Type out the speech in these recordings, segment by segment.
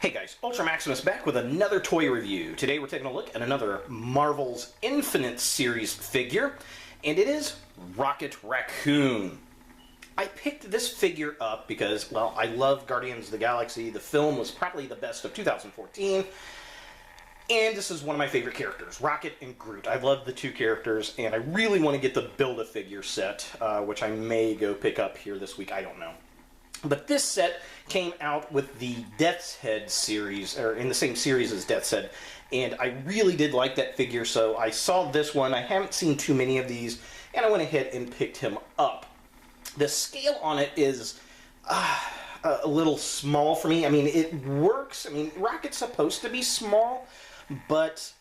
Hey guys, Ultra Maximus back with another toy review. Today we're taking a look at another Marvel's Infinite Series figure, and it is Rocket Raccoon. I picked this figure up because, well, I love Guardians of the Galaxy. The film was probably the best of 2014, and this is one of my favorite characters, Rocket and Groot. I love the two characters, and I really want to get the Build-A-Figure set, which I may go pick up here this week, I don't know. But this set came out with the Death's Head series, or in the same series as Death's Head, and I really did like that figure, so I saw this one. I haven't seen too many of these, and I went ahead and picked him up. The scale on it is a little small for me. I mean, it works. I mean, Rocket's supposed to be small, but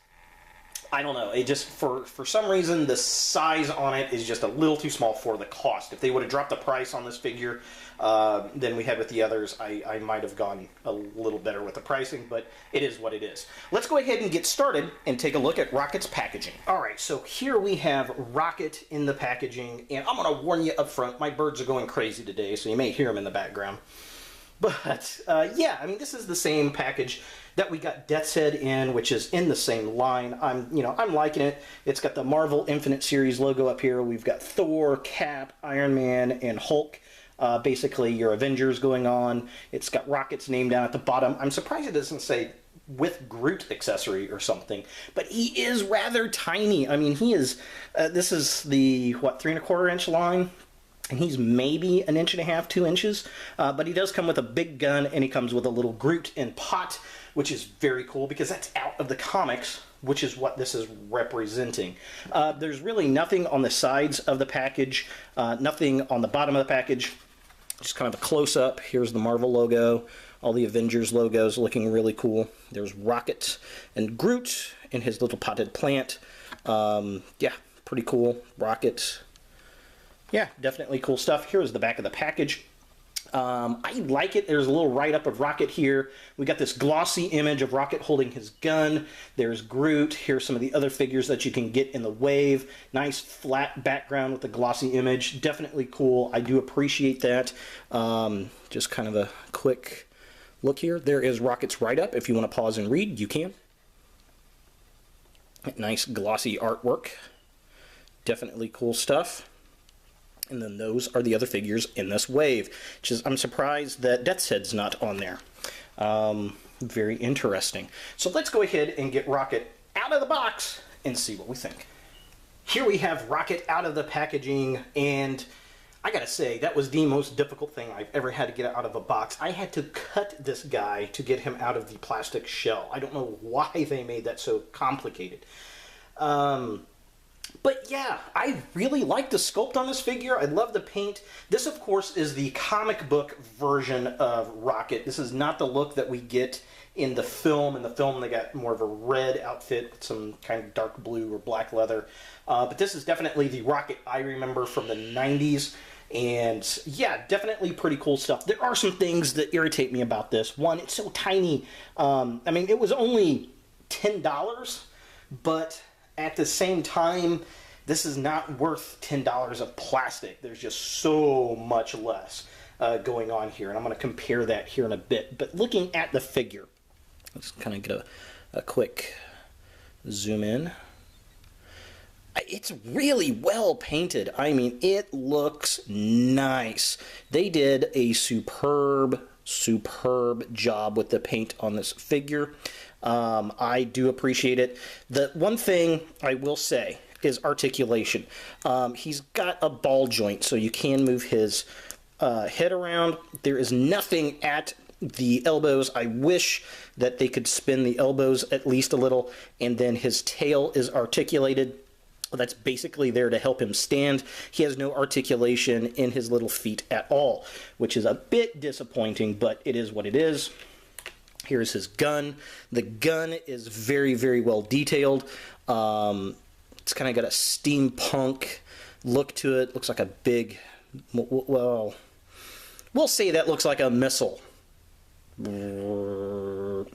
I don't know. It just, for some reason, the size on it is just a little too small for the cost. If they would have dropped the price on this figure than we had with the others, I might have gone a little better with the pricing, but it is what it is. Let's go ahead and get started and take a look at Rocket's packaging. Alright, so here we have Rocket in the packaging, and I'm going to warn you up front, my birds are going crazy today, so you may hear them in the background. But, yeah, I mean, this is the same package that we got Death's Head in, which is in the same line. I'm liking it. It's got the Marvel Infinite Series logo up here. We've got Thor, Cap, Iron Man, and Hulk. Basically, your Avengers going on. It's got Rocket's name down at the bottom. I'm surprised it doesn't say with Groot accessory or something. But he is rather tiny. I mean, he is, this is the, what, 3¼ inch line? And he's maybe 1.5 inches, 2 inches, but he does come with a big gun, and he comes with a little Groot in pot, which is very cool because that's out of the comics, which is what this is representing. There's really nothing on the sides of the package, nothing on the bottom of the package, just kind of a close-up. Here's the Marvel logo, all the Avengers logos looking really cool. There's Rocket and Groot in his little potted plant. Yeah, pretty cool. Rocket. Yeah, definitely cool stuff. Here's the back of the package. I like it. There's a little write-up of Rocket here. We got this glossy image of Rocket holding his gun. There's Groot. Here's some of the other figures that you can get in the wave. Nice flat background with the glossy image. Definitely cool. I do appreciate that. Just kind of a quick look here. There is Rocket's write-up. If you want to pause and read, you can. Nice glossy artwork. Definitely cool stuff. And then those are the other figures in this wave, which is, I'm surprised that Death's Head's not on there. Very interesting. So let's go ahead and get Rocket out of the box and see what we think. Here we have Rocket out of the packaging, and I gotta say, that was the most difficult thing I've ever had to get out of a box. I had to cut this guy to get him out of the plastic shell. I don't know why they made that so complicated. But yeah, I really like the sculpt on this figure. I love the paint. This, of course, is the comic book version of Rocket. This is not the look that we get in the film. In the film, they got more of a red outfit with some kind of dark blue or black leather. But this is definitely the Rocket I remember from the 90s. And yeah, definitely pretty cool stuff. There are some things that irritate me about this. One, it's so tiny. I mean, it was only $10, but at the same time, this is not worth $10 of plastic. There's just so much less going on here, and I'm going to compare that here in a bit. But looking at the figure, let's kind of get a quick zoom in. It's really well painted. I mean, it looks nice. They did a superb job with the paint on this figure. I do appreciate it. The one thing I will say is articulation. He's got a ball joint, so you can move his head around. There is nothing at the elbows. I wish that they could spin the elbows at least a little, and then his tail is articulated. That's basically there to help him stand. He has no articulation in his little feet at all, which is a bit disappointing, but it is what it is. Here's his gun. The gun is very, very well detailed. It's kind of got a steampunk look to it. Looks like a big, well, we'll say that looks like a missile. Looks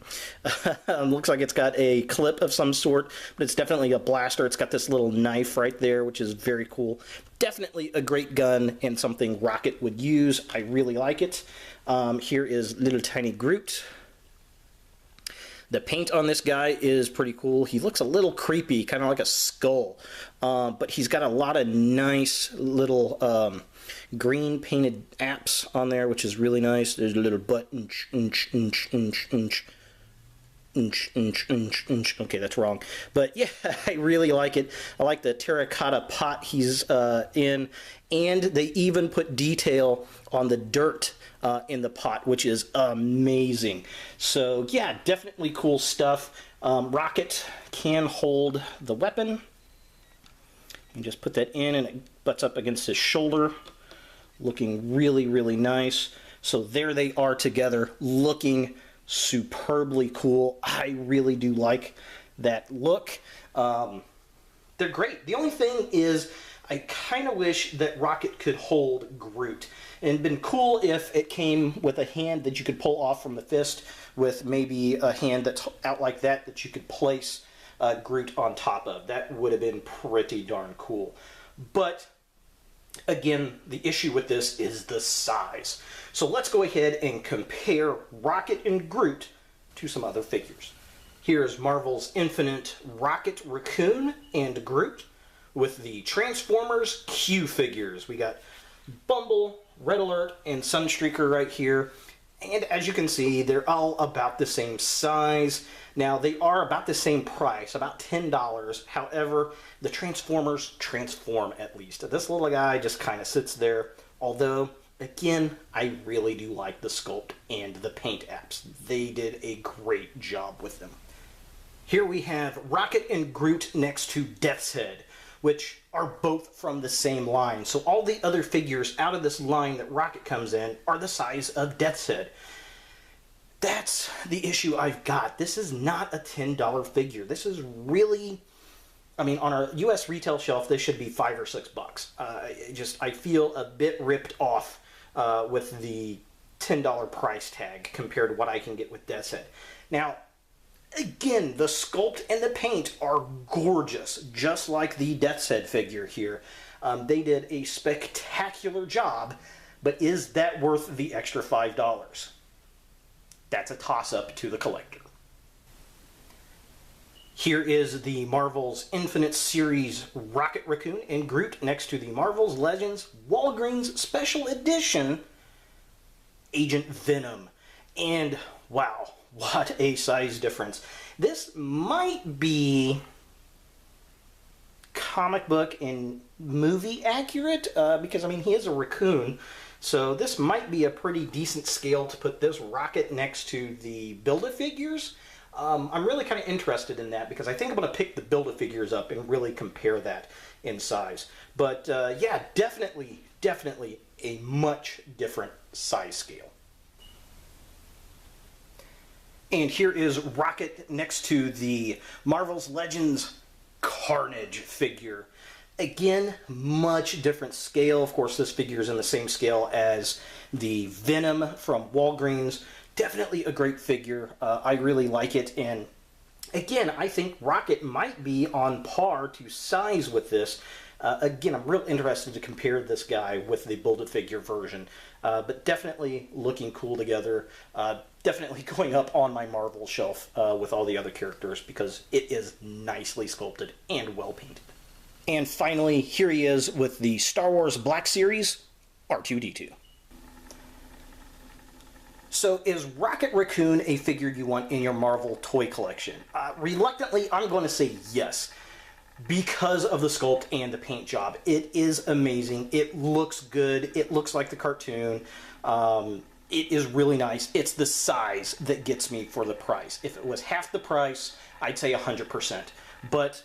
like it's got a clip of some sort, but it's definitely a blaster. It's got this little knife right there, which is very cool. Definitely a great gun and something Rocket would use. I really like it. Here is little tiny Groot. The paint on this guy is pretty cool. He looks a little creepy, kind of like a skull, but he's got a lot of nice little green painted apps on there, which is really nice. There's a little butt, inch. Okay, that's wrong. But yeah, I really like it. I like the terracotta pot he's in, and they even put detail on the dirt in the pot, which is amazing. So yeah, definitely cool stuff. Rocket can hold the weapon. You just put that in, and it butts up against his shoulder, looking really, really nice. So there they are together, looking superbly cool. I really do like that look. They're great. The only thing is, I kind of wish that Rocket could hold Groot. And it'd been cool if it came with a hand that you could pull off from the fist, with maybe a hand that's out like that that you could place Groot on top of. That would have been pretty darn cool. But again, the issue with this is the size. So let's go ahead and compare Rocket and Groot to some other figures. Here's Marvel's Infinite Rocket, Racoon, and Groot with the Transformers Q figures. We got Bumble, Red Alert, and Sunstreaker right here. And as you can see, they're all about the same size. Now, they are about the same price, about $10. However, the Transformers transform at least. This little guy just kind of sits there. Although, again, I really do like the sculpt and the paint apps. They did a great job with them. Here we have Rocket and Groot next to Death's Head, which are both from the same line. So all the other figures out of this line that Rocket comes in are the size of Death's Head. That's the issue I've got. This is not a $10 figure. This is really, I mean, on our US retail shelf, this should be $5 or $6. I feel a bit ripped off with the $10 price tag compared to what I can get with Death's Head. Now, again, the sculpt and the paint are gorgeous, just like the Death's Head figure here. They did a spectacular job, but is that worth the extra $5? That's a toss-up to the collector. Here is the Marvel's Infinite Series Rocket, Racoon, and Groot next to the Marvel's Legends Walgreens Special Edition Agent Venom. And wow, what a size difference. This might be comic book and movie accurate, because I mean, he is a raccoon. So this might be a pretty decent scale to put this Rocket next to the Build-A-Figures. I'm really kind of interested in that, because I think I'm going to pick the Build-A-Figures up and really compare that in size. But yeah, definitely a much different size scale. And here is Rocket next to the Marvel's Legends Carnage figure. Again, much different scale. Of course, this figure is in the same scale as the Venom from Walgreens. Definitely a great figure. I really like it. And again, I think Rocket might be on par to size with this. Again, I'm real interested to compare this guy with the Build-A-Figure version. But definitely looking cool together. Definitely going up on my Marvel shelf with all the other characters, because it is nicely sculpted and well painted. And finally, here he is with the Star Wars Black Series, R2-D2. So is Rocket Raccoon a figure you want in your Marvel toy collection? Reluctantly, I'm going to say yes, because of the sculpt and the paint job. It is amazing. It looks good. It looks like the cartoon. It is really nice. It's the size that gets me for the price. If it was half the price, I'd say 100%. But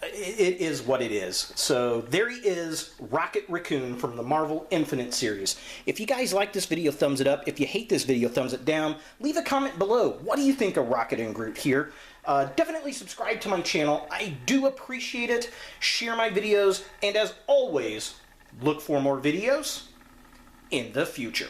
it is what it is. So there he is, Rocket Raccoon from the Marvel Infinite series. If you guys like this video, thumbs it up. If you hate this video, thumbs it down. Leave a comment below. What do you think of Rocket and Groot here? Definitely subscribe to my channel. I do appreciate it. Share my videos. And as always, look for more videos in the future.